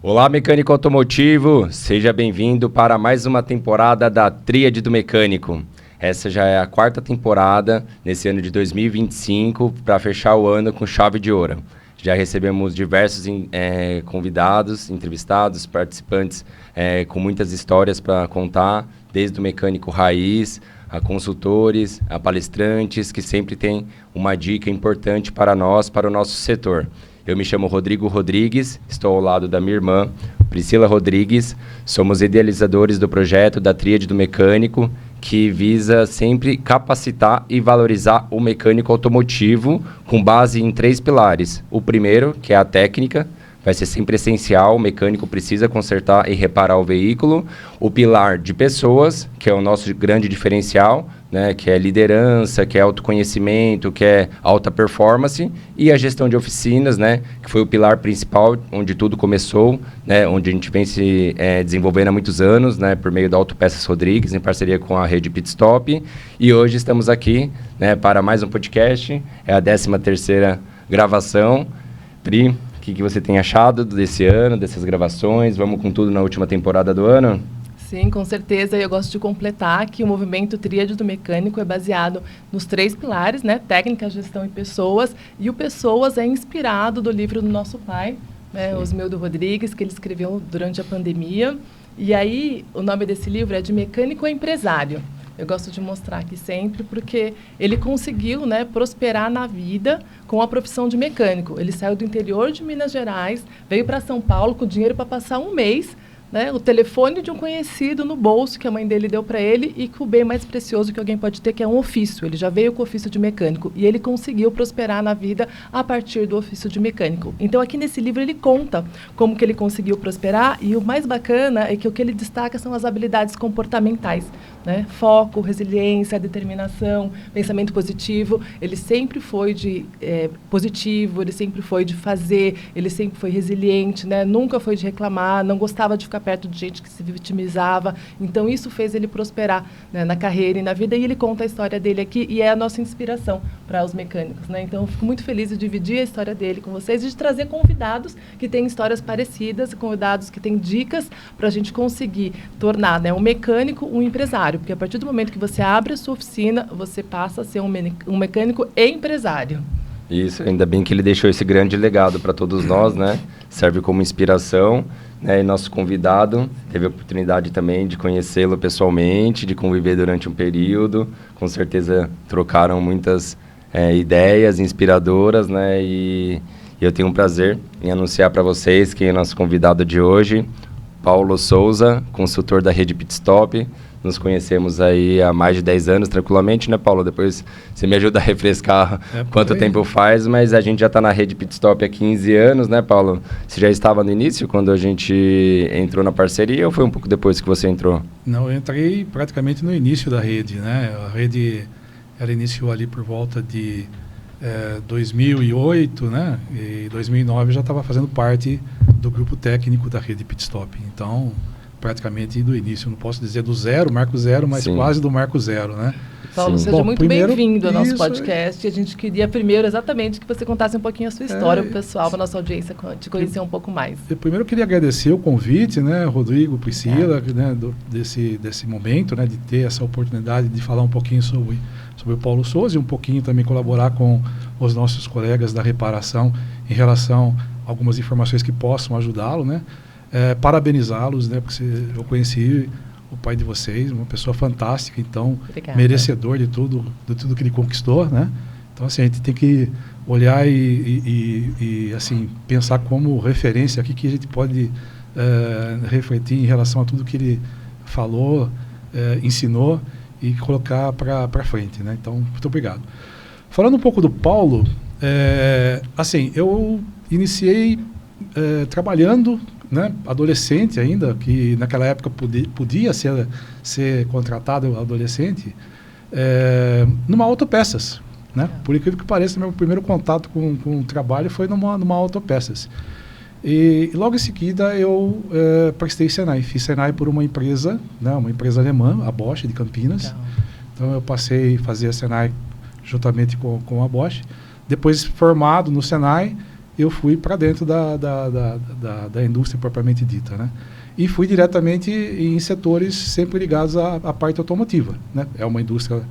Olá, mecânico automotivo, seja bem-vindo para mais uma temporada da Tríade do Mecânico. Essa já é a 4ª temporada nesse ano de 2025 para fechar o ano com chave de ouro. Já recebemos diversos convidados, entrevistados, participantes com muitas histórias para contar, desde o mecânico raiz, a consultores, a palestrantes, que sempre tem uma dica importante para nós, para o nosso setor. Eu me chamo Rodrigo Rodrigues, estou ao lado da minha irmã, Priscila Rodrigues. Somos idealizadores do projeto da Tríade do Mecânico, que visa sempre capacitar e valorizar o mecânico automotivo com base em 3 pilares. O primeiro, que é a técnica, vai ser sempre essencial, o mecânico precisa consertar e reparar o veículo. O pilar de pessoas, que é o nosso grande diferencial, né, que é liderança, que é autoconhecimento, que é alta performance, e a gestão de oficinas, né, que foi o pilar principal onde tudo começou, né, onde a gente vem se desenvolvendo há muitos anos, né, por meio da Autopeças Rodrigues, em parceria com a rede Pitstop, e hoje estamos aqui, né, para mais um podcast, é a 13ª gravação. Pri, o que você tem achado desse ano, dessas gravações? Vamos com tudo na última temporada do ano? Sim, com certeza. Eu gosto de completar que o movimento Tríade do Mecânico é baseado nos 3 pilares, né? Técnica, gestão e pessoas. E o Pessoas é inspirado do livro do nosso pai, né? Osmildo Rodrigues, que ele escreveu durante a pandemia. E aí, o nome desse livro é De Mecânico a Empresário. Eu gosto de mostrar aqui sempre porque ele conseguiu, né, prosperar na vida com a profissão de mecânico. Ele saiu do interior de Minas Gerais, veio para São Paulo com dinheiro para passar um mês, né, o telefone de um conhecido no bolso que a mãe dele deu para ele e que o bem mais precioso que alguém pode ter, que é um ofício. Ele já veio com o ofício de mecânico e ele conseguiu prosperar na vida a partir do ofício de mecânico. Então, aqui nesse livro ele conta como que ele conseguiu prosperar e o mais bacana é que o que ele destaca são as habilidades comportamentais, né? Foco, resiliência, determinação, pensamento positivo. Ele sempre foi de positivo, ele sempre foi de fazer, ele sempre foi resiliente, né? Nunca foi de reclamar, não gostava de ficar perto de gente que se vitimizava. Então, isso fez ele prosperar, né, na carreira e na vida. E ele conta a história dele aqui e é a nossa inspiração para os mecânicos, né? Então, eu fico muito feliz de dividir a história dele com vocês e de trazer convidados que têm histórias parecidas, convidados que têm dicas para a gente conseguir tornar, né, um mecânico um empresário. Porque a partir do momento que você abre a sua oficina, você passa a ser um mecânico e empresário. Isso, ainda bem que ele deixou esse grande legado para todos nós, né? Serve como inspiração, né? E nosso convidado teve a oportunidade também de conhecê-lo pessoalmente, de conviver durante um período. Com certeza trocaram muitas ideias inspiradoras, né? E eu tenho um prazer em anunciar para vocês quem é nosso convidado de hoje, Paulo Souza, consultor da rede Pitstop. Nos conhecemos aí há mais de 10 anos, tranquilamente, né, Paulo? Depois você me ajuda a refrescar quanto tempo faz, mas a gente já está na rede Pitstop há 15 anos, né, Paulo? Você já estava no início, quando a gente entrou na parceria, ou foi um pouco depois que você entrou? Não, eu entrei praticamente no início da rede, né? A rede, ela iniciou ali por volta de 2008, né? E 2009 eu já estava fazendo parte do grupo técnico da rede Pitstop. Então, praticamente do início, não posso dizer do zero, marco zero, mas sim, quase do marco zero, né? Paulo, sim, seja muito bem-vindo ao nosso podcast. A gente queria primeiro exatamente que você contasse um pouquinho a sua história para o pessoal, para a nossa audiência, te conhecer um pouco mais. Eu primeiro queria agradecer o convite, né, Rodrigo, Priscila, né, desse momento, né, de ter essa oportunidade de falar um pouquinho sobre o Paulo Souza e um pouquinho também colaborar com os nossos colegas da reparação em relação a algumas informações que possam ajudá-lo, né? Parabenizá-los, né, porque eu conheci o pai de vocês, uma pessoa fantástica, então, obrigada, merecedor de tudo que ele conquistou, né? Então, assim, a gente tem que olhar e assim, pensar como referência aqui que a gente pode refletir em relação a tudo que ele falou, ensinou e colocar para frente, né? Então, muito obrigado. Falando um pouco do Paulo, assim, eu iniciei trabalhando, né, adolescente ainda, que naquela época podia ser contratado adolescente, numa Autopeças, né? Por incrível que pareça, meu primeiro contato com o trabalho foi numa Autopeças. E logo em seguida eu prestei Senai, fiz Senai por uma empresa, né, uma empresa alemã, a Bosch, de Campinas. Legal. Então eu passei a fazer Senai juntamente com a Bosch. Depois, formado no Senai, eu fui para dentro da indústria propriamente dita, né? E fui diretamente em setores sempre ligados à parte automotiva, né? É uma indústria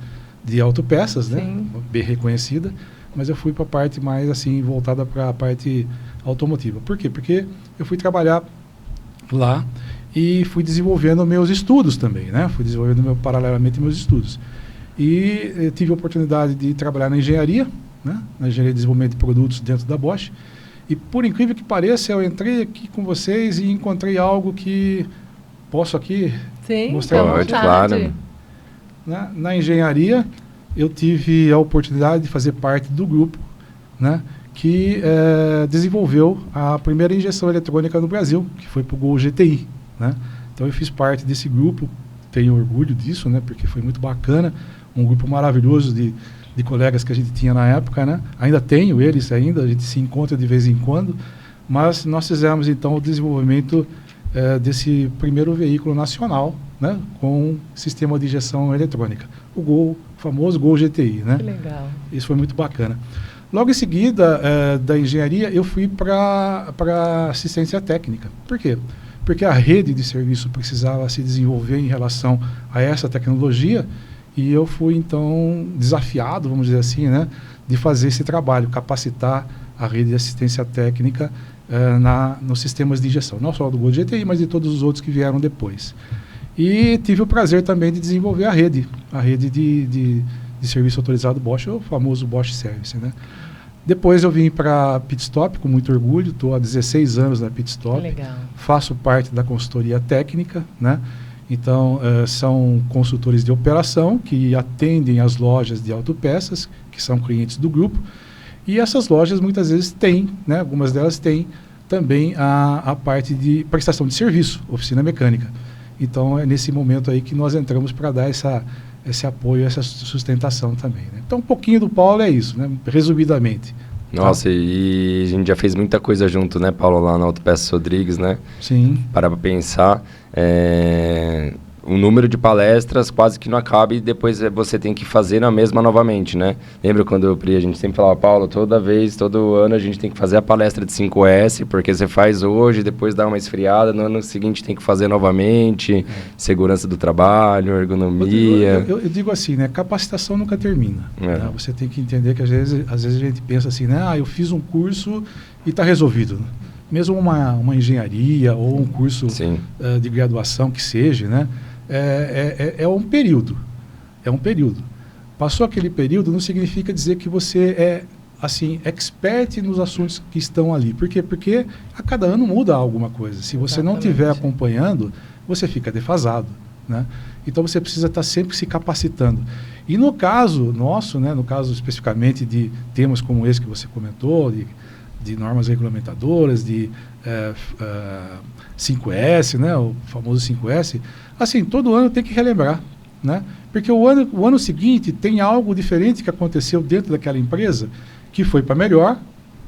de autopeças, né? Bem reconhecida, mas eu fui para a parte mais assim voltada para a parte automotiva. Por quê? Porque eu fui trabalhar lá e fui desenvolvendo meus estudos também, né? Fui desenvolvendo paralelamente meus estudos. E tive a oportunidade de trabalhar na engenharia, né? Na engenharia de desenvolvimento de produtos dentro da Bosch. E por incrível que pareça, eu entrei aqui com vocês e encontrei algo que posso aqui mostrar. Pode, claro. Na engenharia, eu tive a oportunidade de fazer parte do grupo, né, que desenvolveu a primeira injeção eletrônica no Brasil, que foi para o Gol GTI, né? Então eu fiz parte desse grupo, tenho orgulho disso, né, porque foi muito bacana, um grupo maravilhoso de colegas que a gente tinha na época, né? Ainda tenho eles ainda, a gente se encontra de vez em quando, mas nós fizemos então o desenvolvimento desse primeiro veículo nacional, né, com sistema de injeção eletrônica, o famoso Gol GTI, né? Que legal. Isso foi muito bacana. Logo em seguida, da engenharia, eu fui para assistência técnica. Por quê? Porque a rede de serviço precisava se desenvolver em relação a essa tecnologia e eu fui, então, desafiado, vamos dizer assim, né, de fazer esse trabalho, capacitar a rede de assistência técnica nos sistemas de injeção, não só do Gol GTI, mas de todos os outros que vieram depois. E tive o prazer também de desenvolver a rede de serviço autorizado Bosch, o famoso Bosch Service, né? Depois eu vim para Pitstop com muito orgulho, estou há 16 anos na Pitstop. Legal. Faço parte da consultoria técnica, né? Então, são consultores de operação que atendem as lojas de autopeças, que são clientes do grupo, e essas lojas muitas vezes têm, né? Algumas delas têm também a parte de prestação de serviço, oficina mecânica. Então, é nesse momento aí que nós entramos para dar esse apoio, essa sustentação também, né? Então, um pouquinho do Paulo é isso, né? Resumidamente. Nossa, e a gente já fez muita coisa junto, né, Paulo, lá na Autopeças Rodrigues, né? Sim. Para pensar, o número de palestras quase que não acaba e depois você tem que fazer na mesma novamente, né? Lembra quando a gente sempre falava, Paulo, todo ano a gente tem que fazer a palestra de 5S, porque você faz hoje, depois dá uma esfriada, no ano seguinte tem que fazer novamente, segurança do trabalho, ergonomia. Eu digo assim, né? Capacitação nunca termina. Né? Você tem que entender que às vezes a gente pensa assim, né? Eu fiz um curso e está resolvido. Mesmo uma engenharia ou um curso de graduação que seja, né? É um período. É um período. Passou aquele período, não significa dizer que você é, assim, expert nos assuntos que estão ali. Por quê? Porque a cada ano muda alguma coisa. Se você não estiver acompanhando, você fica defasado, né? Então, você precisa estar sempre se capacitando. E no caso nosso, né, no caso especificamente de temas como esse que você comentou, de normas regulamentadoras, de 5S, né, o famoso 5S, assim, todo ano tem que relembrar, né? Porque o ano seguinte tem algo diferente que aconteceu dentro daquela empresa que foi para melhor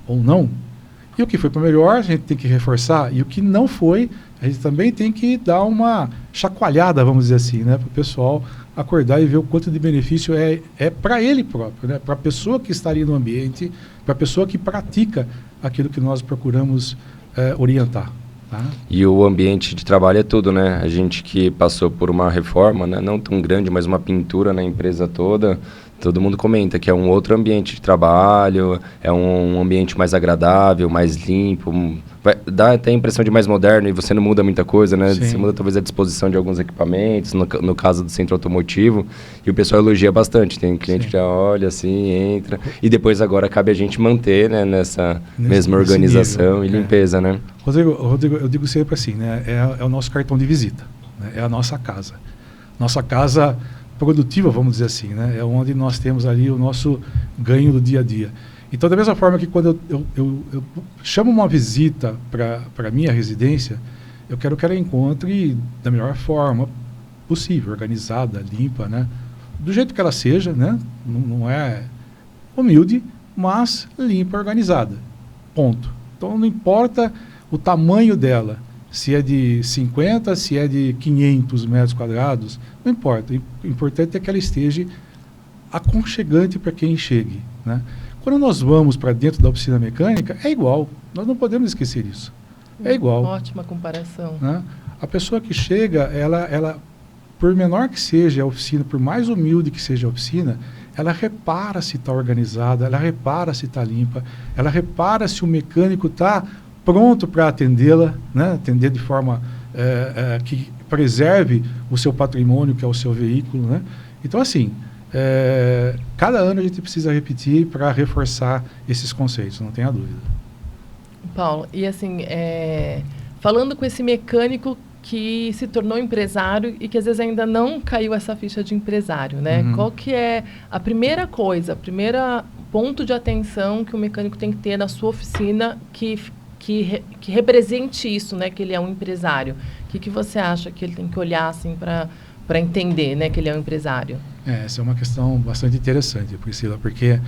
ou não. E o que foi para melhor a gente tem que reforçar, e o que não foi, a gente também tem que dar uma chacoalhada, vamos dizer assim, né, para o pessoal acordar e ver o quanto de benefício é para ele próprio, né, para a pessoa que está ali no ambiente, para a pessoa que pratica aquilo que nós procuramos orientar. Tá? E o ambiente de trabalho é tudo, né? A gente que passou por uma reforma, né, não tão grande, mas uma pintura na empresa toda, todo mundo comenta que é um outro ambiente de trabalho, é um ambiente mais agradável, mais limpo, dá até a impressão de mais moderno e você não muda muita coisa, né? Sim. Você muda talvez a disposição de alguns equipamentos, no caso do centro automotivo, e o pessoal elogia bastante. Tem cliente que já olha assim, entra, e depois agora cabe a gente manter, né, nessa mesma organização nível, e limpeza, né? Rodrigo, eu digo sempre assim, né? É o nosso cartão de visita, né? É a nossa casa. Nossa casa produtiva, vamos dizer assim, né? É onde nós temos ali o nosso ganho do dia a dia. Então, da mesma forma que quando eu chamo uma visita para a minha residência, eu quero que ela encontre da melhor forma possível, organizada, limpa, né? Do jeito que ela seja, né? Não é humilde, mas limpa, organizada. Ponto. Então, não importa o tamanho dela, se é de 50, se é de 500 metros quadrados, não importa. O importante é que ela esteja aconchegante para quem chegue, né? Quando nós vamos para dentro da oficina mecânica, é igual. Nós não podemos esquecer isso. É igual. Ótima comparação. Né? A pessoa que chega, ela, por menor que seja a oficina, por mais humilde que seja a oficina, ela repara se está organizada, ela repara se está limpa, ela repara se o mecânico está pronto para atendê-la, né? Atender de forma que preserve o seu patrimônio, que é o seu veículo. Né? Então, assim, cada ano a gente precisa repetir para reforçar esses conceitos, não tenha dúvida. Paulo, e assim, falando com esse mecânico que se tornou empresário e que às vezes ainda não caiu essa ficha de empresário, né? Uhum. Qual que é a primeira coisa, ponto de atenção que o mecânico tem que ter na sua oficina que represente isso, né? Que ele é um empresário. O que você acha que ele tem que olhar assim para entender, né? Que ele é um empresário? Essa é uma questão bastante interessante, Priscila, porque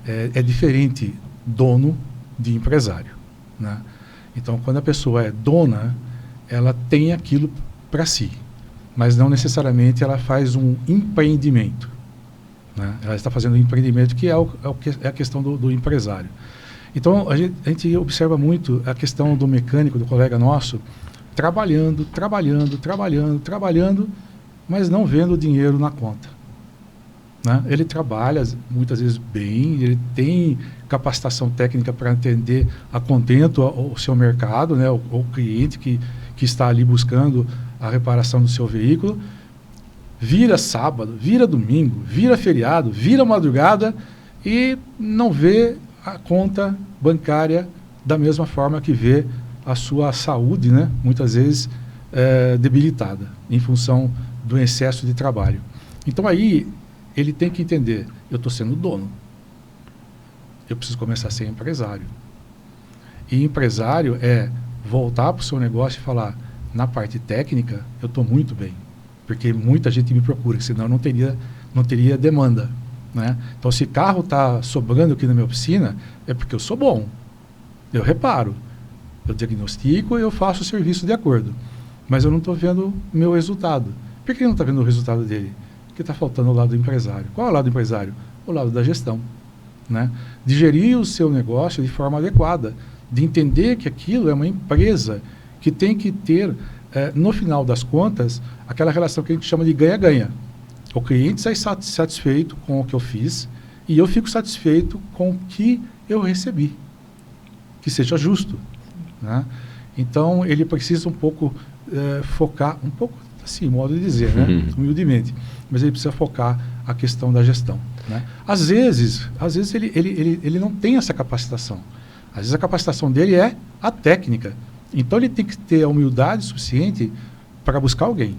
é diferente dono de empresário, né? Então, quando a pessoa é dona, ela tem aquilo para si, mas não necessariamente ela faz um empreendimento, né? Ela está fazendo um empreendimento que é a questão do empresário. Então, a gente observa muito a questão do mecânico, do colega nosso, trabalhando, mas não vendo o dinheiro na conta. Né? Ele trabalha muitas vezes bem, ele tem capacitação técnica para atender a contento o seu mercado, né? o cliente que está ali buscando a reparação do seu veículo. Vira sábado, vira domingo, vira feriado, vira madrugada e não vê a conta bancária da mesma forma que vê a sua saúde, né? Muitas vezes debilitada em função do excesso de trabalho. Então aí ele tem que entender, eu estou sendo dono, eu preciso começar a ser empresário. E empresário é voltar para o seu negócio e falar, na parte técnica eu estou muito bem, porque muita gente me procura, senão eu não teria demanda. Né? Então, se carro está sobrando aqui na minha oficina, é porque eu sou bom. Eu reparo, eu diagnostico e eu faço o serviço de acordo. Mas eu não estou vendo o meu resultado. Por que não está vendo o resultado dele? Porque está faltando o lado do empresário. Qual é o lado do empresário? O lado da gestão. Né? De gerir o seu negócio de forma adequada, de entender que aquilo é uma empresa que tem que ter, no final das contas, aquela relação que a gente chama de ganha-ganha. O cliente sai satisfeito com o que eu fiz e eu fico satisfeito com o que eu recebi. Que seja justo. Né? Então, ele precisa um pouco focar, um pouco assim, modo de dizer, né? Humildemente, mas ele precisa focar a questão da gestão. Né? Às vezes ele não tem essa capacitação. Às vezes a capacitação dele é a técnica. Então, ele tem que ter a humildade suficiente para buscar alguém.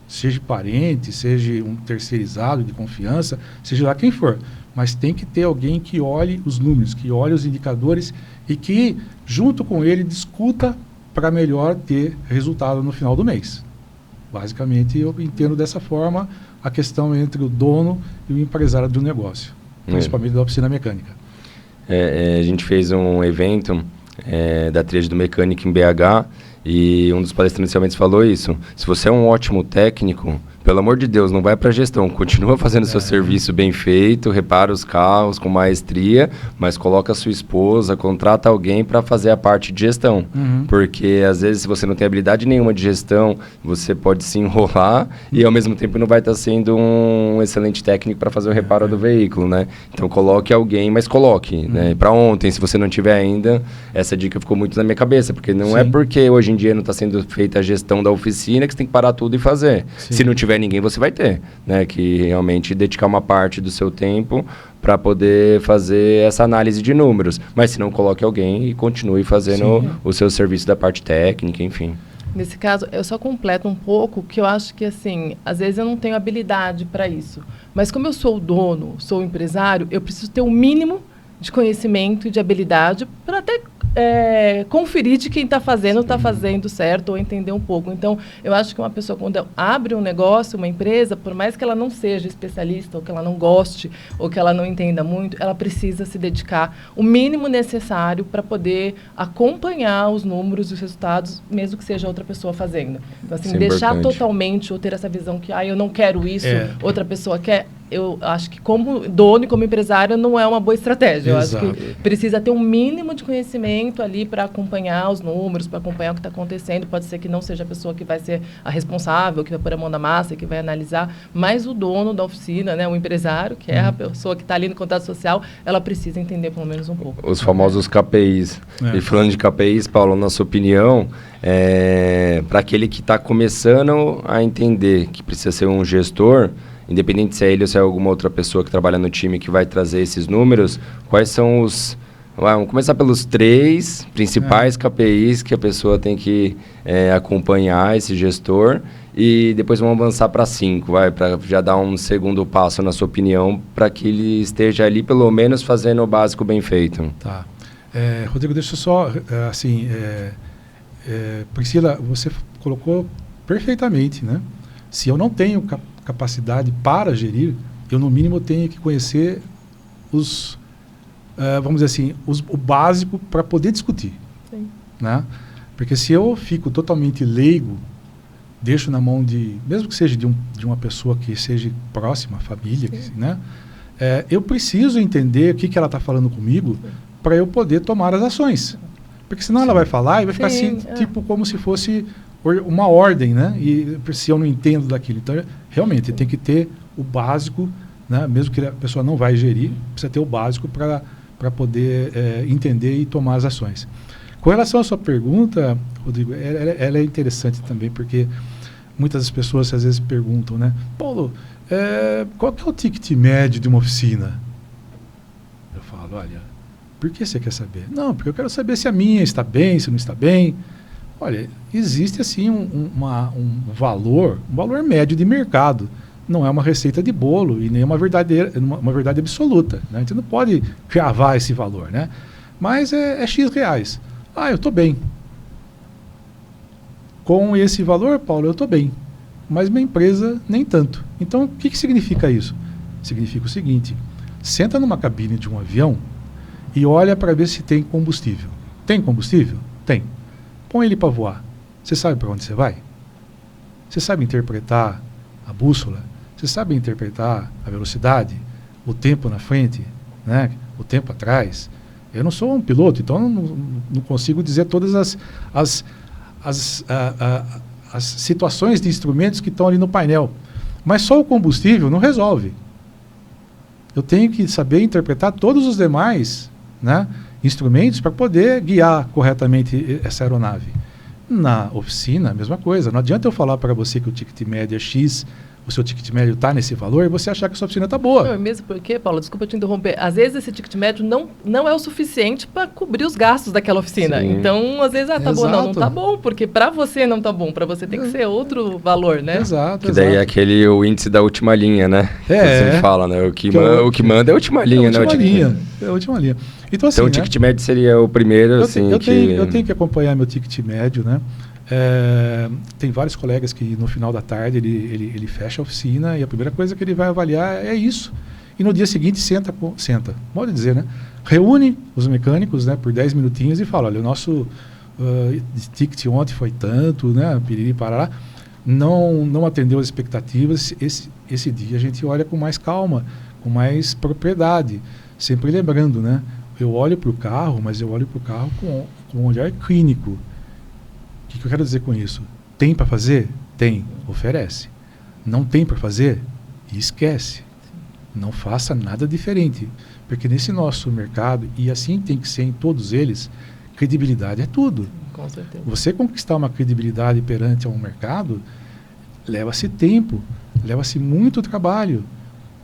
Seja parente, seja um terceirizado de confiança, seja lá quem for. Mas tem que ter alguém que olhe os números, que olhe os indicadores e que, junto com ele, discuta para melhor ter resultado no final do mês. Basicamente, eu entendo dessa forma a questão entre o dono e o empresário do negócio, principalmente da oficina mecânica. A gente fez um evento da Tríade do Mecânico em BH, e um dos palestrantes realmente falou isso. Se você é um ótimo técnico, pelo amor de Deus, não vai para a gestão. Continua fazendo seu serviço bem feito, repara os carros com maestria, mas coloca a sua esposa, contrata alguém para fazer a parte de gestão. Porque, às vezes, se você não tem habilidade nenhuma de gestão, você pode se enrolar e, ao mesmo tempo, não vai estar sendo um excelente técnico para fazer o reparo do veículo, né? Então, coloque alguém, mas coloque. Né? Para ontem, se você não tiver ainda, essa dica ficou muito na minha cabeça, porque não é porque hoje em dia não está sendo feita a gestão da oficina que você tem que parar tudo e fazer. Se não tiver ninguém, você vai ter, né? Que realmente dedicar uma parte do seu tempo para poder fazer essa análise de números. Mas se não, coloque alguém e continue fazendo o seu serviço da parte técnica, enfim. Nesse caso, eu só completo um pouco, que eu acho que, assim, às vezes eu não tenho habilidade para isso. Mas como eu sou o dono, sou o empresário, eu preciso ter um mínimo de conhecimento e de habilidade para até conferir de quem está fazendo certo, ou entender um pouco. Então, eu acho que uma pessoa, quando abre um negócio, uma empresa, por mais que ela não seja especialista, ou que ela não goste, ou que ela não entenda muito, ela precisa se dedicar o mínimo necessário para poder acompanhar os números e os resultados, mesmo que seja outra pessoa fazendo. Então, assim, deixar totalmente, ou ter essa visão que, eu não quero isso, outra pessoa quer, eu acho que como dono e como empresário não é uma boa estratégia. Eu Exato. acho que precisa ter um mínimo de conhecimento ali para acompanhar os números, para acompanhar o que está acontecendo. Pode ser que não seja a pessoa que vai ser a responsável, que vai pôr a mão na massa, que vai analisar, mas o dono da oficina, né, o empresário, que é a pessoa que está ali no contrato social, ela precisa entender pelo menos um pouco. Os famosos KPIs. E falando de KPIs, Paulo, na sua opinião, para aquele que está começando a entender que precisa ser um gestor, independente se é ele ou se é alguma outra pessoa que trabalha no time que vai trazer esses números, quais são os... Vamos começar pelos 3 principais KPIs que a pessoa tem que acompanhar, esse gestor, e depois vamos avançar para 5, para já dar um segundo passo, na sua opinião, para que ele esteja ali, pelo menos, fazendo o básico bem feito. Tá. Rodrigo, deixa eu só, Priscila, você colocou perfeitamente, né? Se eu não tenho capacidade para gerir, eu, no mínimo, tenho que conhecer os... vamos dizer assim, o básico para poder discutir. Sim. Né? Porque se eu fico totalmente leigo, deixo na mão de, mesmo que seja de uma pessoa que seja próxima, família, né? Eu preciso entender o que ela está falando comigo para eu poder tomar as ações. Porque senão ela vai falar e vai ficar assim, tipo como se fosse uma ordem, né? E se eu não entendo daquilo. Então, realmente, tem que ter o básico, né? Mesmo que a pessoa não vai gerir, precisa ter o básico para poder entender e tomar as ações. Com relação à sua pergunta, Rodrigo, ela é interessante também, porque muitas pessoas às vezes perguntam, né? Paulo, qual que é o ticket médio de uma oficina? Eu falo, olha, por que você quer saber? Não, porque eu quero saber se a minha está bem, se não está bem. Olha, existe assim um valor médio de mercado. Não é uma receita de bolo e nem uma verdade absoluta, né? A gente não pode cravar esse valor, né? Mas é X reais. Eu estou bem. Com esse valor, Paulo, eu estou bem. Mas minha empresa nem tanto. Então, o que significa isso? Significa o seguinte: senta numa cabine de um avião e olha para ver se tem combustível. Tem combustível? Tem. Põe ele para voar. Você sabe para onde você vai? Você sabe interpretar a bússola? Você sabe interpretar a velocidade, o tempo na frente, né? O tempo atrás? Eu não sou um piloto, então não consigo dizer todas as situações de instrumentos que estão ali no painel. Mas só o combustível não resolve. Eu tenho que saber interpretar todos os demais, né, instrumentos para poder guiar corretamente essa aeronave. Na oficina, a mesma coisa. Não adianta eu falar para você que o ticket médio é X, o seu ticket médio está nesse valor e você achar que a sua oficina está boa. Não, mesmo porque, Paulo, desculpa te interromper, às vezes esse ticket médio não é o suficiente para cobrir os gastos daquela oficina. Sim. Então, às vezes, tá bom, não tá bom, porque para você não tá bom, para você tem que ser outro valor, né? Exato. Que daí é o índice da última linha, né? Que você fala, né? O que manda é a última linha, né? É a última linha. Então, assim, o ticket médio seria o primeiro, eu tenho que acompanhar meu ticket médio, né? Tem vários colegas que no final da tarde ele fecha a oficina e a primeira coisa que ele vai avaliar é isso. E no dia seguinte senta, pode dizer, né? Reúne os mecânicos, né, por 10 minutinhos e fala, olha, o nosso ticket ontem foi tanto, né? Piriri, parará, não atendeu as expectativas. Esse dia a gente olha com mais calma, com mais propriedade. Sempre lembrando, né? Eu olho para o carro, mas eu olho para o carro com um olhar clínico. O que eu quero dizer com isso? Tem para fazer? Tem. Oferece. Não tem para fazer? Esquece. Não faça nada diferente. Porque nesse nosso mercado, e assim tem que ser em todos eles, credibilidade é tudo. Com certeza. Você conquistar uma credibilidade perante um mercado, leva-se tempo, leva-se muito trabalho,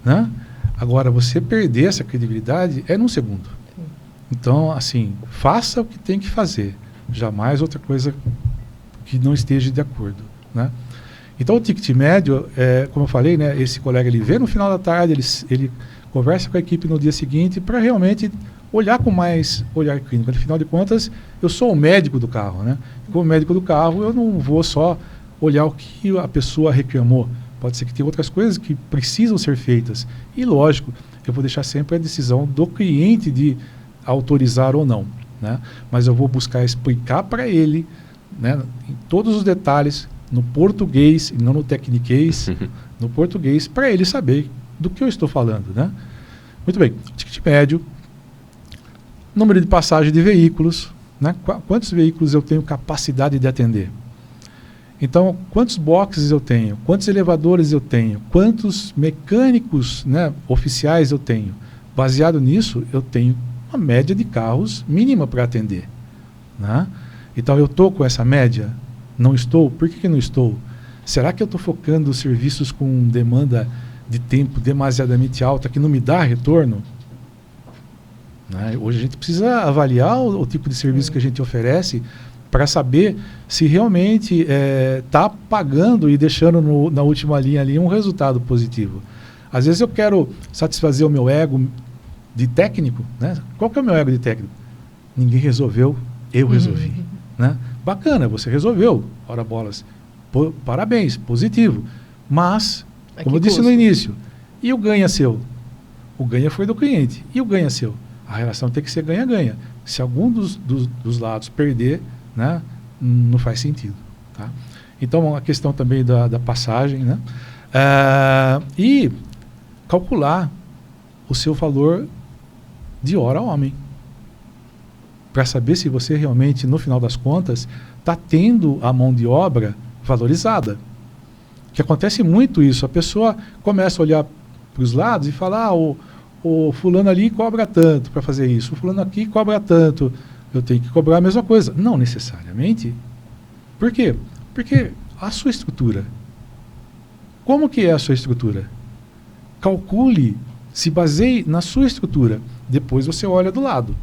né? Agora, você perder essa credibilidade é num segundo. Sim. Então, assim, faça o que tem que fazer. Jamais outra coisa que não esteja de acordo, né? Então, o ticket médio, como eu falei, né, esse colega ele vê no final da tarde, ele conversa com a equipe no dia seguinte para realmente olhar com mais olhar clínico. Afinal de contas, eu sou o médico do carro, né? Como médico do carro, eu não vou só olhar o que a pessoa reclamou. Pode ser que tenha outras coisas que precisam ser feitas. E, lógico, eu vou deixar sempre a decisão do cliente de autorizar ou não, né? Mas eu vou buscar explicar para ele, né, em todos os detalhes, no português e não no tecniquez, no português, para ele saber do que eu estou falando, né? Muito bem, ticket médio, número de passagem de veículos, né? Quantos veículos eu tenho capacidade de atender? Então, quantos boxes eu tenho? Quantos elevadores eu tenho? Quantos mecânicos, né, oficiais eu tenho? Baseado nisso, eu tenho uma média de carros mínima para atender, né? Então, eu estou com essa média? Não estou? Por que não estou? Será que eu estou focando serviços com demanda de tempo demasiadamente alta que não me dá retorno? Né? Hoje a gente precisa avaliar o tipo de serviço que a gente oferece para saber se realmente está pagando e deixando na última linha ali um resultado positivo. Às vezes eu quero satisfazer o meu ego de técnico, né? Qual que é o meu ego de técnico? Ninguém resolveu, eu resolvi. Né? Bacana, você resolveu, ora bolas, parabéns, positivo. Mas, como eu disse no início, e o ganha seu? O ganha foi do cliente, e o ganha seu? A relação tem que ser ganha-ganha. Se algum dos lados perder, né, não faz sentido. Tá? Então, a questão também da passagem, né? E calcular o seu valor de hora homem, para saber se você realmente, no final das contas, está tendo a mão de obra valorizada. Que acontece muito isso, a pessoa começa a olhar para os lados e fala, o fulano ali cobra tanto para fazer isso, o fulano aqui cobra tanto, eu tenho que cobrar a mesma coisa. Não necessariamente. Por quê? Porque a sua estrutura. Como que é a sua estrutura? Calcule, se baseie na sua estrutura. Depois você olha do lado.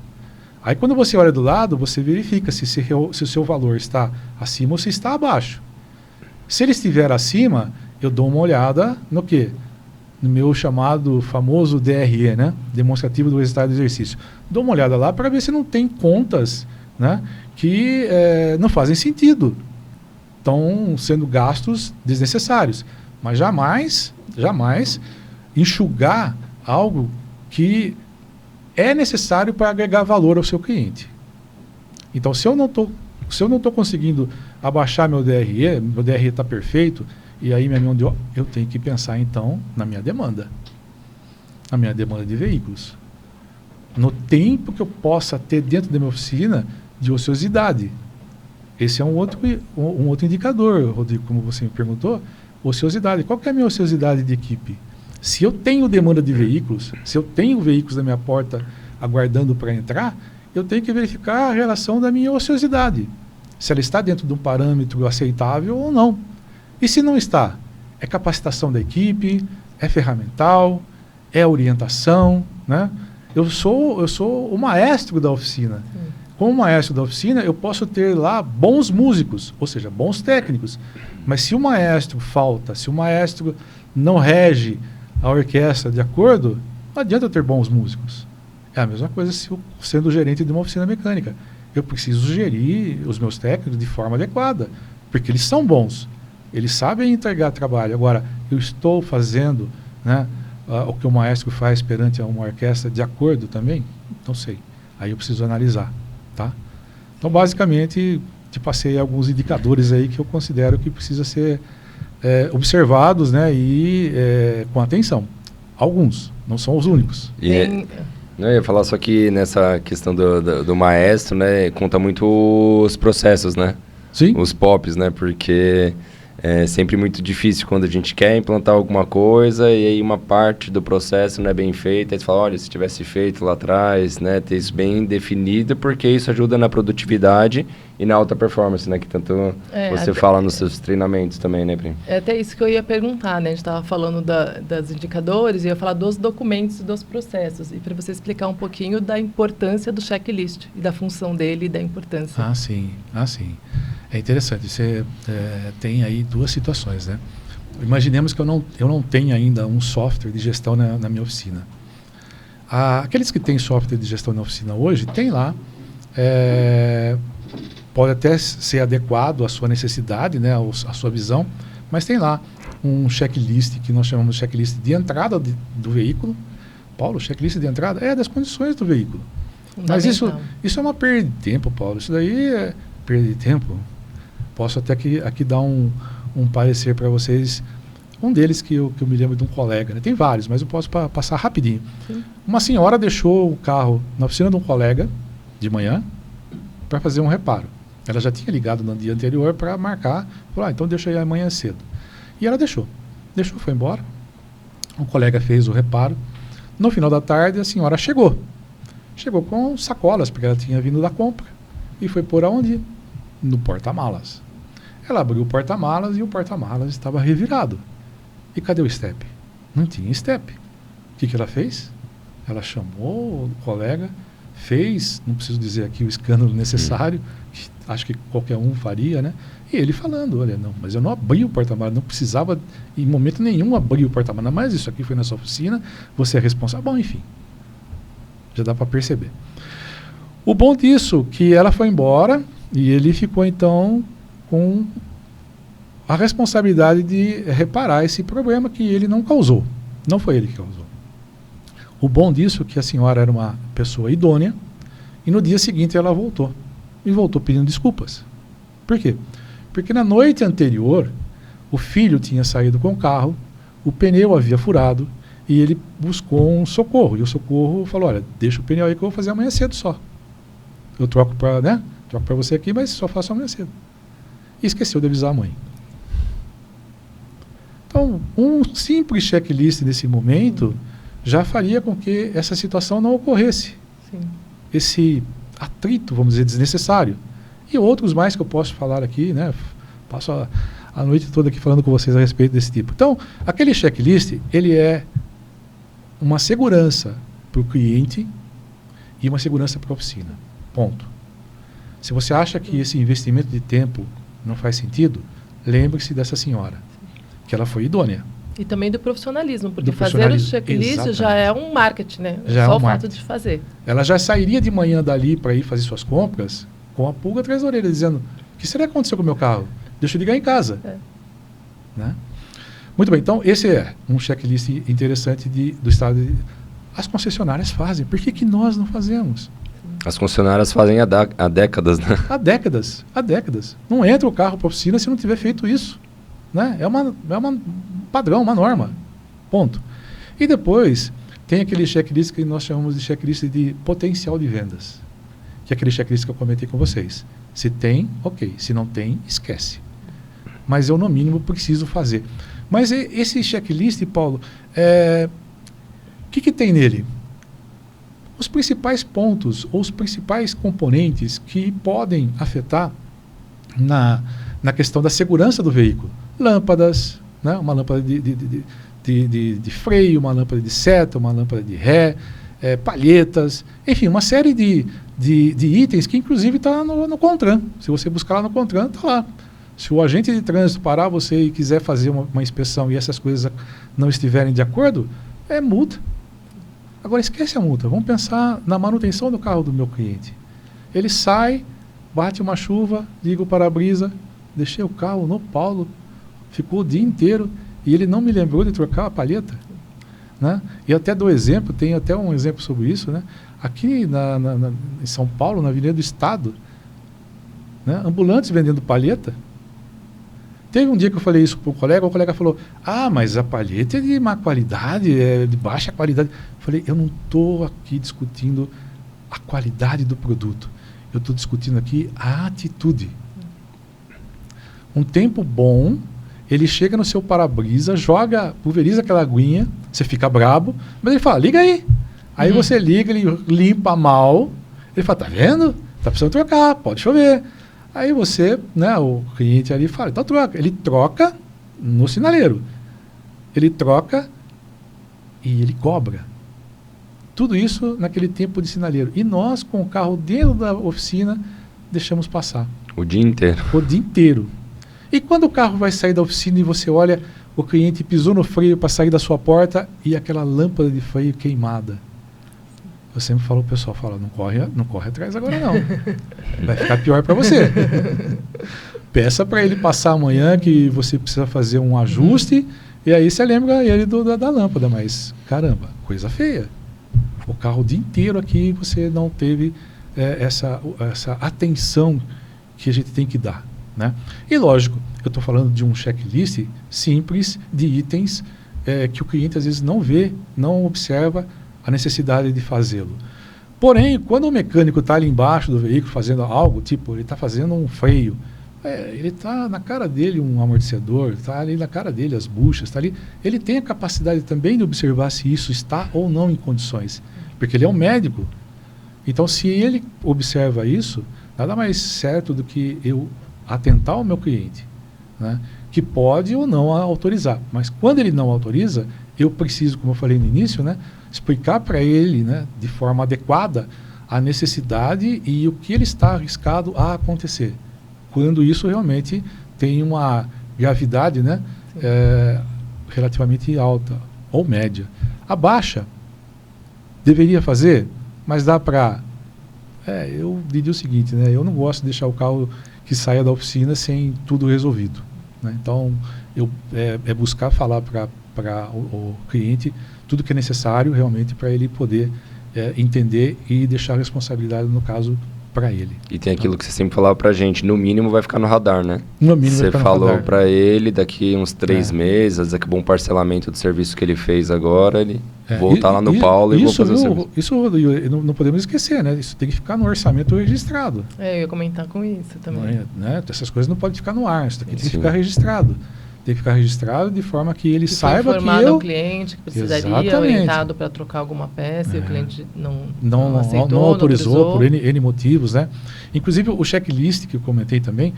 Aí quando você olha do lado, você verifica se o seu valor está acima ou se está abaixo. Se ele estiver acima, eu dou uma olhada no quê? No meu chamado famoso DRE, né? Demonstrativo do resultado do exercício. Dou uma olhada lá para ver se não tem contas, né, que não fazem sentido. Estão sendo gastos desnecessários. Mas jamais enxugar algo que é necessário para agregar valor ao seu cliente. Então, se eu não estou conseguindo abaixar meu DRE está perfeito, e aí eu tenho que pensar, então, na minha demanda de veículos. No tempo que eu possa ter dentro da minha oficina de ociosidade. Esse é um outro indicador, Rodrigo, como você me perguntou, ociosidade. Qual que é a minha ociosidade de equipe? Se eu tenho demanda de veículos, se eu tenho veículos na minha porta aguardando para entrar, eu tenho que verificar a relação da minha ociosidade. Se ela está dentro de um parâmetro aceitável ou não. E se não está, é capacitação da equipe, é ferramental, é orientação, né? Eu sou o maestro da oficina. Como maestro da oficina, eu posso ter lá bons músicos, ou seja, bons técnicos. Mas se o maestro falta, se o maestro não rege a orquestra de acordo, não adianta eu ter bons músicos. É a mesma coisa sendo gerente de uma oficina mecânica. Eu preciso gerir os meus técnicos de forma adequada, porque eles são bons. Eles sabem entregar trabalho. Agora, eu estou fazendo, né, o que o maestro faz perante uma orquestra de acordo também? Não sei. Aí eu preciso analisar. Tá? Então, basicamente, te passei alguns indicadores aí que eu considero que precisa ser observados, né, e com atenção. Alguns, não são os únicos. Eu ia falar só que nessa questão do maestro, né, conta muito os processos, né? Sim. Os POPs, né? Porque é sempre muito difícil quando a gente quer implantar alguma coisa e aí uma parte do processo não é bem feita. Aí você fala, olha, se tivesse feito lá atrás, né, ter isso bem definido, porque isso ajuda na produtividade e na alta performance, né? Que tanto você fala nos seus treinamentos também, né, Pri? É até isso que eu ia perguntar, né? A gente estava falando das indicadores, e eu ia falar dos documentos e dos processos. E para você explicar um pouquinho da importância do checklist e da função dele e da importância. Ah, sim. É interessante, você tem aí duas situações, né? Imaginemos que eu não tenho ainda um software de gestão na minha oficina. Aqueles que têm software de gestão na oficina hoje, tem lá, pode até ser adequado à sua necessidade, né, à sua visão, mas tem lá um checklist que nós chamamos de checklist de entrada do veículo. Paulo, checklist de entrada é das condições do veículo. Mas isso é uma perda de tempo, Paulo. Isso daí é perda de tempo. Posso até aqui dar um parecer para vocês Um deles que eu me lembro de um colega, né? Tem vários, mas eu posso passar rapidinho. Sim. Uma senhora deixou o carro na oficina de um colega de manhã para fazer um reparo. Ela já tinha ligado no dia anterior para marcar, falou, então deixa aí amanhã cedo. E ela deixou, foi embora. O colega fez o reparo. No final da tarde, a senhora chegou com sacolas, porque ela tinha vindo da compra, e foi por aonde? No porta-malas. Ela abriu o porta-malas e o porta-malas estava revirado. E cadê o step? Não tinha step. O que ela fez? Ela chamou o colega, fez, não preciso dizer aqui o escândalo necessário, que acho que qualquer um faria, né? E ele falando, olha, não, mas eu não abri o porta-malas, não precisava em momento nenhum abrir o porta-malas, mas isso aqui foi na sua oficina, você é responsável. Bom, enfim, já dá para perceber. O bom disso, que ela foi embora e ele ficou então com a responsabilidade de reparar esse problema que ele não causou. Não foi ele que causou. O bom disso é que a senhora era uma pessoa idônea e no dia seguinte ela voltou. E voltou pedindo desculpas. Por quê? Porque na noite anterior, o filho tinha saído com o carro, o pneu havia furado e ele buscou um socorro. E o socorro falou, olha, deixa o pneu aí que eu vou fazer amanhã cedo só. Eu troco para você aqui, mas só faço amanhã cedo. E esqueceu de avisar a mãe. Então, um simples checklist nesse momento já faria com que essa situação não ocorresse. Sim. Esse atrito, vamos dizer, desnecessário. E outros mais que eu posso falar aqui, né? Passo a noite toda aqui falando com vocês a respeito desse tipo. Então, aquele checklist, ele é uma segurança para o cliente e uma segurança para a oficina. Ponto. Se você acha que esse investimento de tempo não faz sentido, lembre-se dessa senhora, que ela foi idônea. E também do profissionalismo, porque Do fazer o profissionalismo, checklist exatamente. já é um marketing, né? Já Só é um o fato marketing. de fazer. Ela já sairia de manhã dali para ir fazer suas compras com a pulga atrás da orelha, dizendo, o que será que aconteceu com o meu carro? Deixa eu ligar em casa. Né? Muito bem, então esse é um checklist interessante do estado. As concessionárias fazem, por que nós não fazemos? As concessionárias fazem há décadas, né? Há décadas. Não entra o carro para a oficina se não tiver feito isso. Né? É uma padrão, uma norma. Ponto. E depois tem aquele checklist que nós chamamos de checklist de potencial de vendas. Que é aquele checklist que eu comentei com vocês. Se tem, ok. Se não tem, esquece. Mas eu, no mínimo, preciso fazer. Mas esse checklist, Paulo, o que tem nele? Os principais pontos ou os principais componentes que podem afetar na questão da segurança do veículo. Lâmpadas, né? Uma lâmpada de freio, uma lâmpada de seta, uma lâmpada de ré, palhetas, enfim, uma série de itens que inclusive está no CONTRAN. Se você buscar lá no CONTRAN, está lá. Se o agente de trânsito parar você e quiser fazer uma inspeção e essas coisas não estiverem de acordo, é multa. Agora esquece a multa, vamos pensar na manutenção do carro do meu cliente. Ele sai, bate uma chuva, liga o para-brisa, deixei o carro no Paulo, ficou o dia inteiro e ele não me lembrou de trocar a palheta. Né? E até dou exemplo, tem até um exemplo sobre isso, né? Aqui em São Paulo, na Avenida do Estado, né? Ambulantes vendendo palheta. Teve um dia que eu falei isso para o colega falou, mas a palheta é de má qualidade, é de baixa qualidade. Eu falei, eu não estou aqui discutindo a qualidade do produto, eu estou discutindo aqui a atitude. Um tempo bom, ele chega no seu para-brisa, pulveriza aquela aguinha, você fica brabo, mas ele fala, liga aí. Aí você liga, ele limpa mal, ele fala, tá vendo? Tá precisando trocar, pode chover. Aí você, né, o cliente ali fala, então troca. Ele troca no sinaleiro. Ele troca e ele cobra. Tudo isso naquele tempo de sinaleiro. E nós, com o carro dentro da oficina, deixamos passar. O dia inteiro. O dia inteiro. E quando o carro vai sair da oficina e você olha, o cliente pisou no freio para sair da sua porta e aquela lâmpada de freio queimada. Eu sempre falo, o pessoal fala, não corre atrás agora não. Vai ficar pior para você. Peça para ele passar amanhã que você precisa fazer um ajuste e aí você lembra ele da lâmpada. Mas, caramba, coisa feia. O carro o dia inteiro aqui você não teve essa atenção que a gente tem que dar. né? E lógico, eu estou falando de um checklist simples de itens que o cliente às vezes não vê, não observa a necessidade de fazê-lo. Porém, quando o mecânico está ali embaixo do veículo fazendo algo, tipo, ele está fazendo um freio, ele está na cara dele um amortecedor, está ali na cara dele as buchas, está ali. Ele tem a capacidade também de observar se isso está ou não em condições, porque ele é um médico. Então, se ele observa isso, nada mais certo do que eu atentar ao meu cliente, né, que pode ou não autorizar. Mas quando ele não autoriza, eu preciso, como eu falei no início, né, explicar para ele, né, de forma adequada a necessidade e o que ele está arriscado a acontecer. Quando isso realmente tem uma gravidade, né, relativamente alta ou média. A baixa deveria fazer, mas dá para... eu diria o seguinte, né, eu não gosto de deixar o carro que saia da oficina sem tudo resolvido, né? Então, buscar falar para o cliente tudo que é necessário realmente para ele poder entender e deixar a responsabilidade, no caso, para ele. E tem aquilo que você sempre falava pra gente, no mínimo vai ficar no radar, né? No mínimo você vai ficar falou no radar. para ele, daqui uns 3 meses, daqui a bom parcelamento do serviço que ele fez agora, ele voltar lá no Paulo e vou fazer o serviço. Isso não podemos esquecer, né? Isso tem que ficar no orçamento registrado. Eu ia comentar com isso também. Né? Essas coisas não podem ficar no ar, isso aqui tem que ficar registrado. Tem que ficar registrado de forma que ele saiba que informado ao cliente que precisaria, orientado para trocar alguma peça e o cliente não aceitou, não autorizou por N motivos, né? Inclusive o checklist que eu comentei também,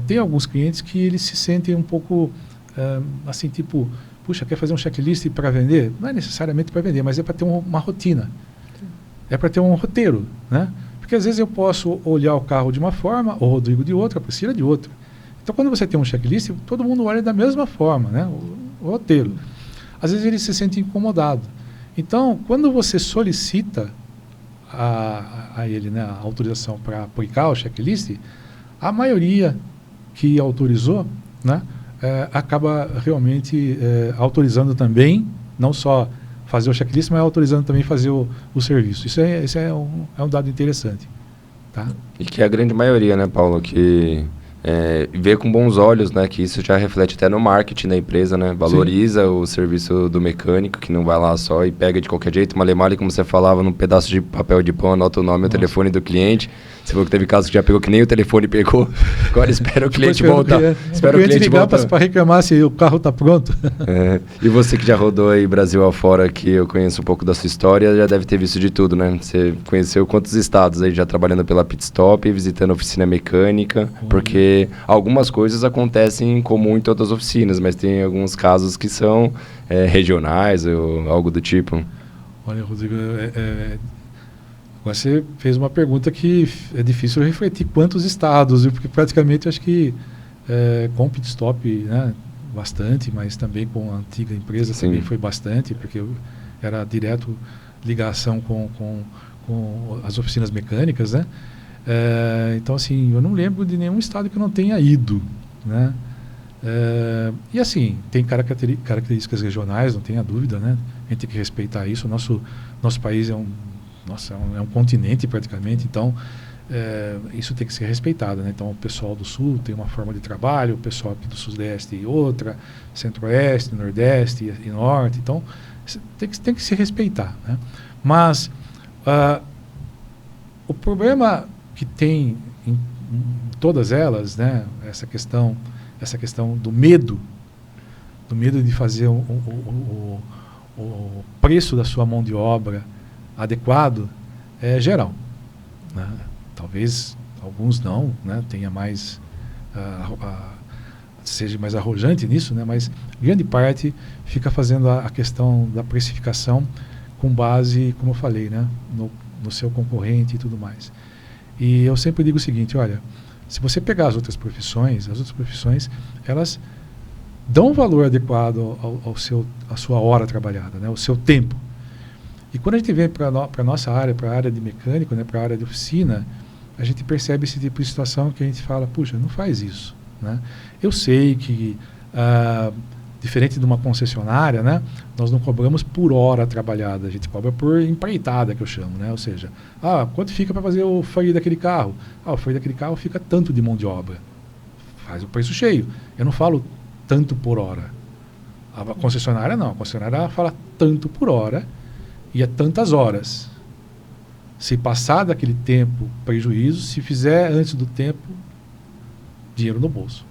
tem alguns clientes que eles se sentem um pouco assim, tipo, puxa, quer fazer um checklist para vender? Não é necessariamente para vender, mas é para ter uma rotina. Sim. É para ter um roteiro, né? Porque às vezes eu posso olhar o carro de uma forma, o Rodrigo de outra, a Priscila de outra. Então, quando você tem um checklist, todo mundo olha da mesma forma, né? O roteiro. Às vezes ele se sente incomodado. Então, quando você solicita a ele, né, a autorização para aplicar o checklist, a maioria que autorizou, né, acaba realmente autorizando também, não só fazer o checklist, mas autorizando também fazer o serviço. Isso é um dado interessante. Tá? E que é a grande maioria, né, Paulo, que... ver com bons olhos, né, que isso já reflete até no marketing da empresa, né, valoriza o serviço do mecânico, que não vai lá só e pega de qualquer jeito, male-male, como você falava, num pedaço de papel de pão, anota o nome e o telefone do cliente. Você falou que teve casos que já pegou que nem o telefone pegou, agora espera o cliente voltar. Espera o cliente ligar para reclamar se o carro está pronto. E você que já rodou aí Brasil afora, que eu conheço um pouco da sua história, já deve ter visto de tudo, né? Você conheceu quantos estados aí já trabalhando pela Pit Stop, visitando a oficina mecânica, porque algumas coisas acontecem em comum em todas as oficinas, mas tem alguns casos que são regionais ou algo do tipo. Olha, Rodrigo, você fez uma pergunta que é difícil refletir quantos estados, porque praticamente acho que com o Pit Stop, né, bastante, mas também com a antiga empresa também foi bastante, porque era direto ligação com as oficinas mecânicas, né? Então, assim, eu não lembro de nenhum estado que não tenha ido, né? E assim, tem características regionais, não tenha dúvida, né? A gente tem que respeitar isso. Nosso país é um continente praticamente, então isso tem que ser respeitado, né? Então o pessoal do sul tem uma forma de trabalho, o pessoal aqui do sudeste outra, centro-oeste, nordeste e norte, então tem que se respeitar, né? Mas o problema que tem em todas elas, né? Essa questão do medo de fazer o preço da sua mão de obra adequado é geral, né? Talvez alguns não, né, tenha mais seja mais arrojante nisso, né, mas grande parte fica fazendo a questão da precificação com base, como eu falei, né, no seu concorrente e tudo mais. E eu sempre digo o seguinte, olha, se você pegar as outras profissões elas dão um valor adequado à sua hora trabalhada, né, ao seu tempo. E quando a gente vem para a nossa área, para a área de mecânico, né, para a área de oficina, a gente percebe esse tipo de situação que a gente fala, puxa, não faz isso, né? Eu sei que, diferente de uma concessionária, né, nós não cobramos por hora trabalhada, a gente cobra por empreitada, que eu chamo, né? Ou seja, quanto fica para fazer o freio daquele carro? O freio daquele carro fica tanto de mão de obra, faz o preço cheio. Eu não falo tanto por hora. A concessionária não. A concessionária fala tanto por hora e é tantas horas. Se passar daquele tempo, prejuízo. Se fizer antes do tempo, dinheiro no bolso.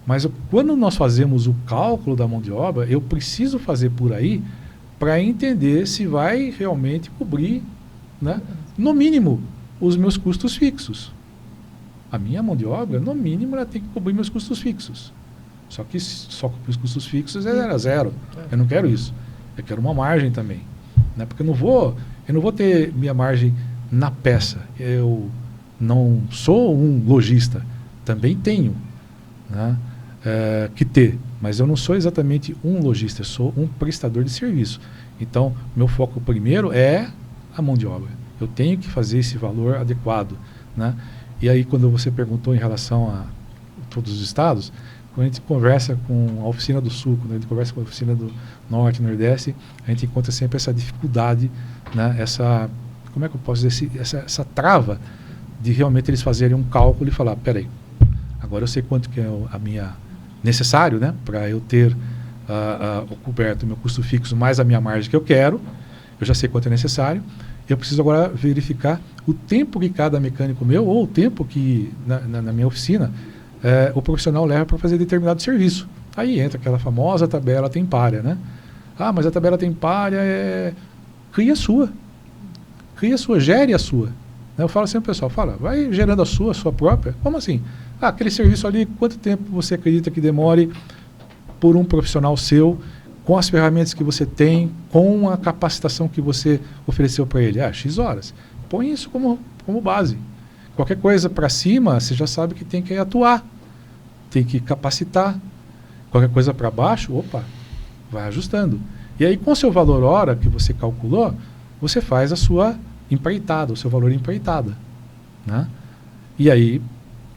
Mas quando nós fazemos o cálculo da mão de obra, eu preciso fazer por aí para entender se vai realmente cobrir, né, no mínimo, os meus custos fixos. A minha mão de obra, no mínimo, ela tem que cobrir meus custos fixos. Só que só cobrir os custos fixos é 0 a 0. Eu não quero isso. Eu quero uma margem também. Né? Porque eu não vou ter minha margem na peça. Eu não sou um lojista. Também tenho, né, que ter. Mas eu não sou exatamente um lojista. Eu sou um prestador de serviço. Então, meu foco primeiro é a mão de obra. Eu tenho que fazer esse valor adequado. Né? E aí, quando você perguntou em relação a todos os estados, quando a gente conversa com a oficina do Sul, quando a gente conversa com a oficina do Norte, Nordeste, a gente encontra sempre essa dificuldade, né? Como é que eu posso dizer, essa trava de realmente eles fazerem um cálculo e falar, peraí, agora eu sei quanto que é a minha necessário, né? Para eu ter coberto o meu custo fixo mais a minha margem que eu quero, eu já sei quanto é necessário. Eu preciso agora verificar o tempo que cada mecânico meu, ou o tempo que na minha oficina, o profissional leva para fazer determinado serviço. Aí entra aquela famosa tabela tempária, né? Ah, mas a tabela tempária cria a sua. Cria a sua, gere a sua. Eu falo sempre, pessoal, vai gerando a sua própria. Como assim? Ah, aquele serviço ali, quanto tempo você acredita que demore por um profissional seu, com as ferramentas que você tem, com a capacitação que você ofereceu para ele? X horas. Põe isso como base. Qualquer coisa para cima, você já sabe que tem que atuar, tem que capacitar. Qualquer coisa para baixo, vai ajustando. E aí, com o seu valor hora que você calculou, você faz a sua empreitada, o seu valor empreitada. Né? E aí,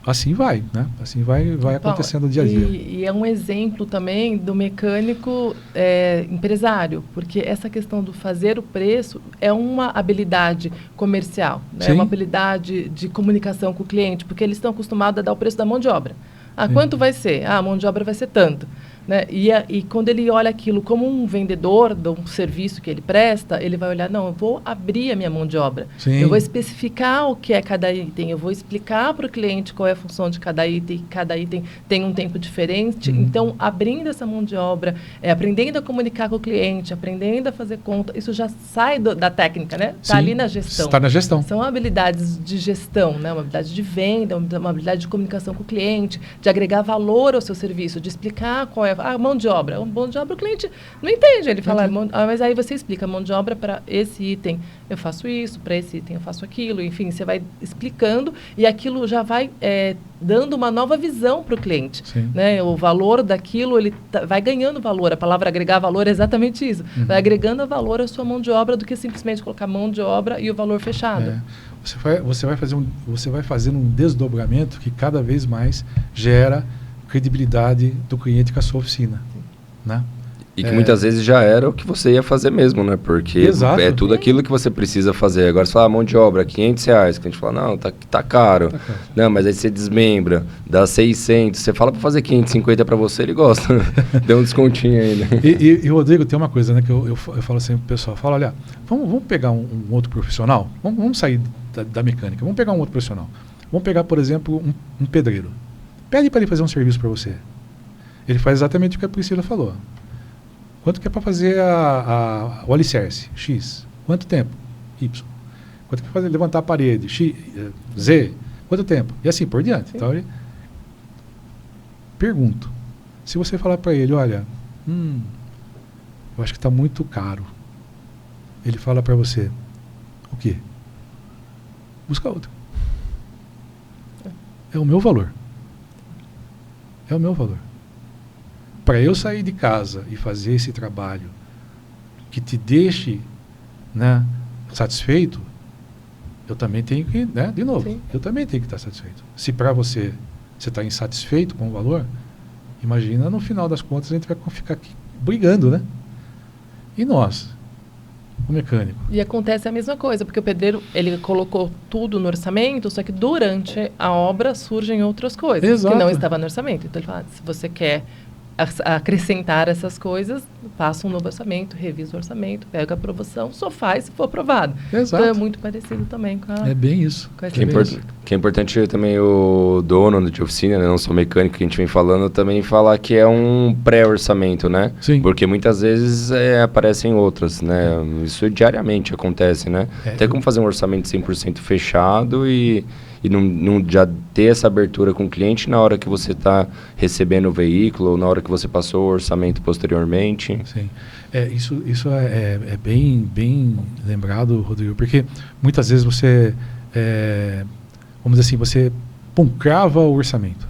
assim vai, né? Assim vai acontecendo dia a dia. E é um exemplo também do mecânico empresário, porque essa questão do fazer o preço é uma habilidade comercial, né? É uma habilidade de comunicação com o cliente, porque eles estão acostumados a dar o preço da mão de obra. Quanto vai ser? A mão de obra vai ser tanto. Né? E quando ele olha aquilo como um vendedor de um serviço que ele presta, ele vai olhar, não, eu vou abrir a minha mão de obra. Sim. Eu vou especificar o que é cada item, eu vou explicar para o cliente qual é a função de cada item tem um tempo diferente. Então, abrindo essa mão de obra, aprendendo a comunicar com o cliente, aprendendo a fazer conta, isso já sai da técnica, né? Está ali na gestão. Está na gestão. São habilidades de gestão, né? Uma habilidade de venda, uma habilidade de comunicação com o cliente, de agregar valor ao seu serviço, de explicar qual é a mão de obra. Mão de obra o cliente não entende. Ele fala, mas aí você explica, mão de obra para esse item eu faço isso, para esse item eu faço aquilo. Enfim, você vai explicando e aquilo já vai dando uma nova visão para o cliente. Né? O valor daquilo, ele vai ganhando valor. A palavra agregar valor é exatamente isso. Vai agregando valor à sua mão de obra do que simplesmente colocar mão de obra e o valor fechado. Você vai fazendo um desdobramento que cada vez mais gera credibilidade do cliente com a sua oficina, né? E que muitas vezes já era o que você ia fazer mesmo, né? Porque é tudo aquilo que você precisa fazer. Agora você fala, mão de obra, R$500. Que a gente fala, não, tá caro. Não, mas aí você desmembra, dá 600. Você fala para fazer 550 para você, ele gosta. Deu um descontinho aí, né? E Rodrigo, tem uma coisa, né? Que eu falo sempre pro pessoal. Falo, olha, vamos pegar um outro profissional. Vamos sair da mecânica. Vamos pegar um outro profissional. Vamos pegar, por exemplo, um pedreiro. Pede para ele fazer um serviço para você. Ele faz exatamente o que a Priscila falou. Quanto que é para fazer o alicerce? X. Quanto tempo? Y. Quanto que é para levantar a parede? X, Z. Quanto tempo? E assim por diante. Então, pergunto. Se você falar para ele, olha, eu acho que está muito caro. Ele fala para você, o quê? Busca outro. É o meu valor. É o meu valor. Para eu sair de casa e fazer esse trabalho que te deixe, né, satisfeito, eu também tenho que, né, de novo, eu também tenho que estar satisfeito. Se para você está insatisfeito com o valor, imagina no final das contas a gente vai ficar aqui brigando, né? E nós? o mecânico. E acontece a mesma coisa, porque o pedreiro, ele colocou tudo no orçamento, só que durante a obra surgem outras coisas Exato. que não estavam no orçamento. Então ele fala, se você quer acrescentar essas coisas, passa um novo orçamento, revisa o orçamento, pega a aprovação, só faz se for aprovado. Exato. Então é muito parecido também com a... É bem isso. com essa Que é importante também o dono de oficina, né, não só o mecânico que a gente vem falando, também falar que é um pré-orçamento, né? Sim. Porque muitas vezes aparecem outras, né? Isso diariamente acontece, né? Até como fazer um orçamento 100% fechado e não já ter essa abertura com o cliente na hora que você está recebendo o veículo ou na hora que você passou o orçamento posteriormente. Sim. Isso é bem lembrado, Rodrigo, porque muitas vezes você, vamos dizer assim, você crava o orçamento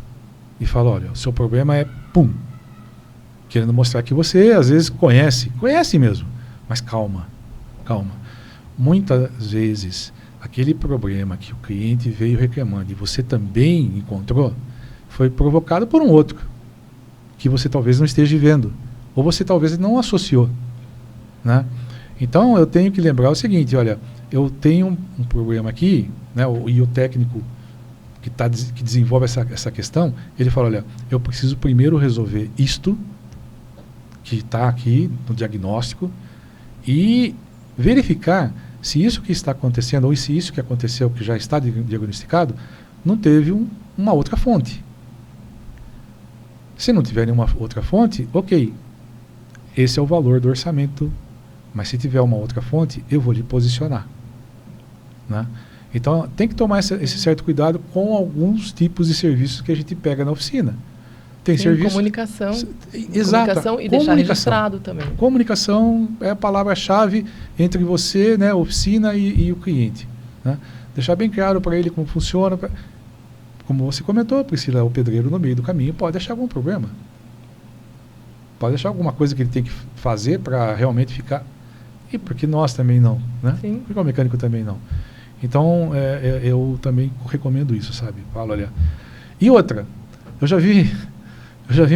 e fala, olha, o seu problema é querendo mostrar que você às vezes conhece mesmo, mas calma. Muitas vezes aquele problema que o cliente veio reclamando e você também encontrou foi provocado por um outro que você talvez não esteja vendo ou você talvez não associou, né? Então eu tenho que lembrar o seguinte, olha, eu tenho um problema aqui, né? E o técnico que desenvolve essa questão, ele fala, olha, eu preciso primeiro resolver isto que está aqui no diagnóstico e verificar se isso que está acontecendo, ou se isso que aconteceu, que já está diagnosticado, não teve uma outra fonte. Se não tiver nenhuma outra fonte, ok, esse é o valor do orçamento, mas se tiver uma outra fonte, eu vou lhe posicionar, né? Então, tem que tomar esse certo cuidado com alguns tipos de serviços que a gente pega na oficina. Tem serviço... Comunicação. Exato. Comunicação e deixar registrado também. Comunicação é a palavra-chave entre você, né, a oficina e o cliente, né? Deixar bem claro para ele como funciona. Como você comentou, Priscila, o pedreiro no meio do caminho pode achar algum problema. Pode achar alguma coisa que ele tem que fazer para realmente ficar... E porque nós também não, né? Sim. Porque o mecânico também não. Então, eu também recomendo isso, sabe? Falo, olha... E outra, eu já vi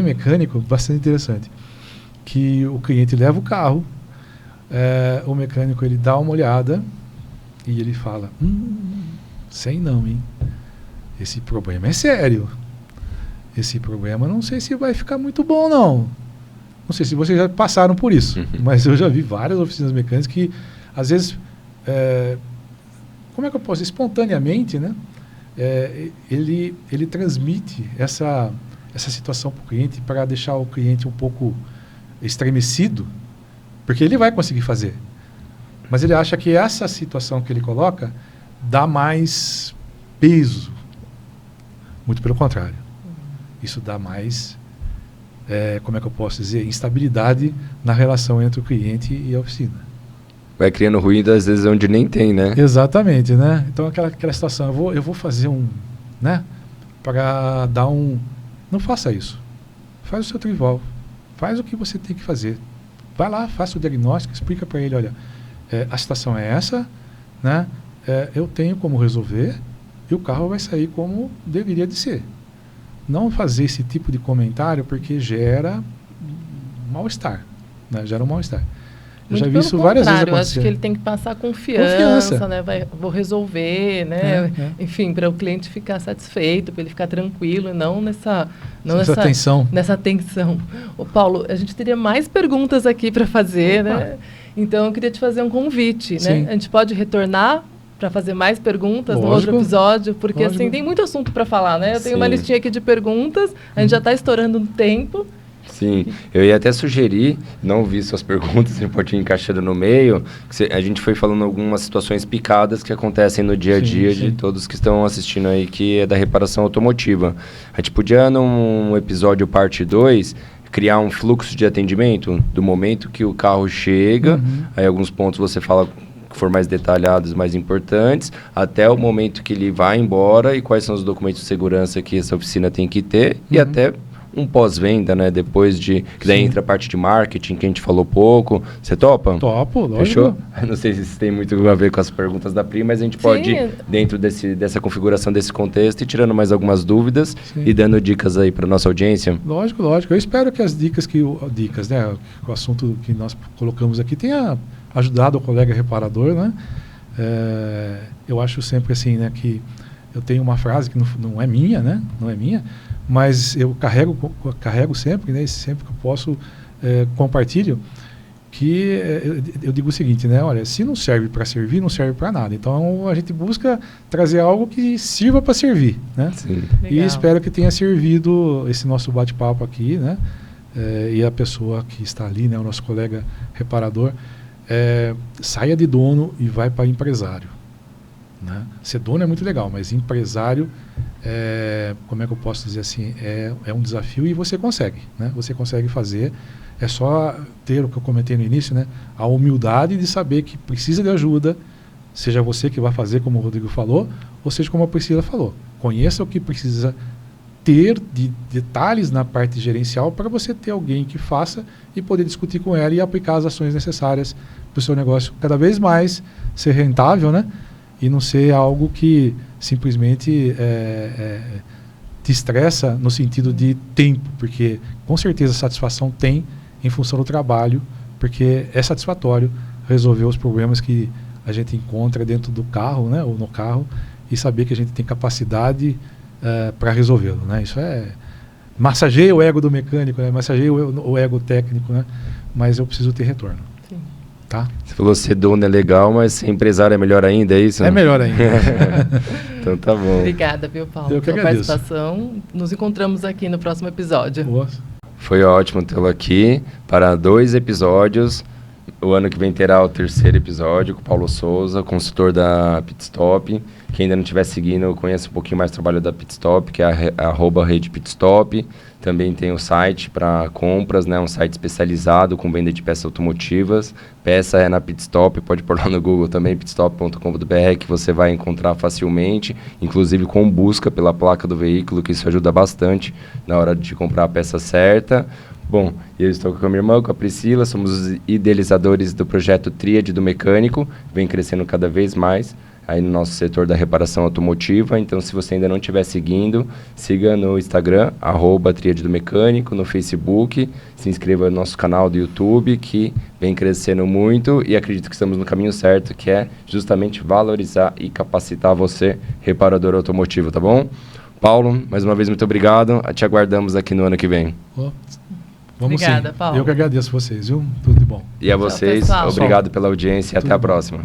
mecânico bastante interessante, que o cliente leva o carro, o mecânico ele dá uma olhada e ele fala, sei não, hein? Esse problema é sério. Esse problema não sei se vai ficar muito bom, não. Não sei se vocês já passaram por isso, mas eu já vi várias oficinas mecânicas que, às vezes, como é que eu posso dizer? Espontaneamente, né? Ele transmite essa situação para o cliente para deixar o cliente um pouco estremecido, porque ele vai conseguir fazer. Mas ele acha que essa situação que ele coloca dá mais peso. Muito pelo contrário. Isso dá mais, como é que eu posso dizer, instabilidade na relação entre o cliente e a oficina. Vai criando ruído às vezes onde nem tem, né? Exatamente, né? Então aquela situação, eu vou fazer né? Para dar não faça isso. Faz o seu trival. Faz o que você tem que fazer. Vai lá, faça o diagnóstico, explica para ele, olha, a situação é essa, né? Eu tenho como resolver e o carro vai sair como deveria de ser. Não fazer esse tipo de comentário porque gera mal-estar, né? Gera um mal-estar. Eu já vi isso várias vezes acontecer. Acho que ele tem que passar confiança. Né? Vou resolver, né? Enfim, para o cliente ficar satisfeito, para ele ficar tranquilo, não nessa tensão. Nessa tensão. Ô, Paulo, a gente teria mais perguntas aqui para fazer, né? Então, eu queria te fazer um convite, né? A gente pode retornar para fazer mais perguntas no outro episódio, porque assim, tem muito assunto para falar, né? Eu tenho uma listinha aqui de perguntas, a gente já está estourando um tempo. Sim, eu ia até sugerir, não vi suas perguntas, você pode ir encaixando no meio, que a gente foi falando algumas situações picadas que acontecem no dia a dia de todos que estão assistindo aí, que é da reparação automotiva. A gente podia, num episódio parte 2, criar um fluxo de atendimento do momento que o carro chega, aí alguns pontos você fala que for mais detalhados, mais importantes, até o momento que ele vai embora e quais são os documentos de segurança que essa oficina tem que ter, e até um pós-venda, né? Depois de... Que daí entra a parte de marketing, que a gente falou pouco. Você topa? Topo, lógico. Fechou? Não sei se isso tem muito a ver com as perguntas da Pri, mas a gente pode ir dentro dessa configuração, desse contexto, e tirando mais algumas dúvidas e dando dicas aí para nossa audiência. Lógico, lógico. Eu espero que as dicas, né? O assunto que nós colocamos aqui tenha ajudado o colega reparador, né? Eu acho sempre assim, né? Que eu tenho uma frase que não é minha, né? Não é minha, mas eu carrego sempre, né? Sempre que eu posso, compartilho, que eu digo o seguinte, né? Olha, se não serve para servir, não serve para nada. Então, a gente busca trazer algo que sirva para servir, né? Sim. E espero que tenha servido esse nosso bate-papo aqui, né? E a pessoa que está ali, né? O nosso colega reparador, saia de dono e vai para empresário. Né? Ser dono é muito legal, mas empresário, como é que eu posso dizer assim, é um desafio e você consegue, né? Você consegue fazer, é só ter o que eu comentei no início, né? A humildade de saber que precisa de ajuda, seja você que vai fazer, como o Rodrigo falou, ou seja como a Priscila falou. Conheça o que precisa ter de detalhes na parte gerencial para você ter alguém que faça e poder discutir com ela e aplicar as ações necessárias para o seu negócio cada vez mais ser rentável, né? E não ser algo que simplesmente te estressa no sentido de tempo, porque com certeza satisfação tem em função do trabalho, porque é satisfatório resolver os problemas que a gente encontra dentro do carro, né, ou no carro, e saber que a gente tem capacidade para resolvê-lo, né? Isso massageia o ego do mecânico, né? Massageia o ego técnico, né? Mas eu preciso ter retorno. Tá? Você falou ser dono é legal, mas ser empresário é melhor ainda, é isso? É melhor ainda. Então tá bom. Obrigada, viu, Paulo, eu que pela agradeço. participação. Nos encontramos aqui no próximo episódio. Boa. Foi ótimo tê-lo aqui para 2 episódios. O ano que vem terá o 3º episódio com o Paulo Souza, consultor da Pitstop. Quem ainda não estiver seguindo, conheça um pouquinho mais o trabalho da Pitstop, que é @redepitstop. Também tem o site para compras, né? Um site especializado com venda de peças automotivas. Peça é na Pitstop, pode pôr lá no Google também, pitstop.com.br, que você vai encontrar facilmente, inclusive com busca pela placa do veículo, que isso ajuda bastante na hora de comprar a peça certa. Bom, eu estou com a minha irmã, com a Priscila, somos os idealizadores do projeto Tríade do Mecânico, vem crescendo cada vez mais aí no nosso setor da reparação automotiva. Então, se você ainda não estiver seguindo, siga no Instagram, @Tríade do Mecânico, no Facebook, se inscreva no nosso canal do YouTube, que vem crescendo muito, e acredito que estamos no caminho certo, que é justamente valorizar e capacitar você, reparador automotivo, tá bom? Paulo, mais uma vez, muito obrigado. Te aguardamos aqui no ano que vem. Vamos. Obrigada, sim. Paulo. Eu que agradeço vocês, viu? Tudo de bom. E a vocês, pessoal. obrigado pela audiência e até a próxima.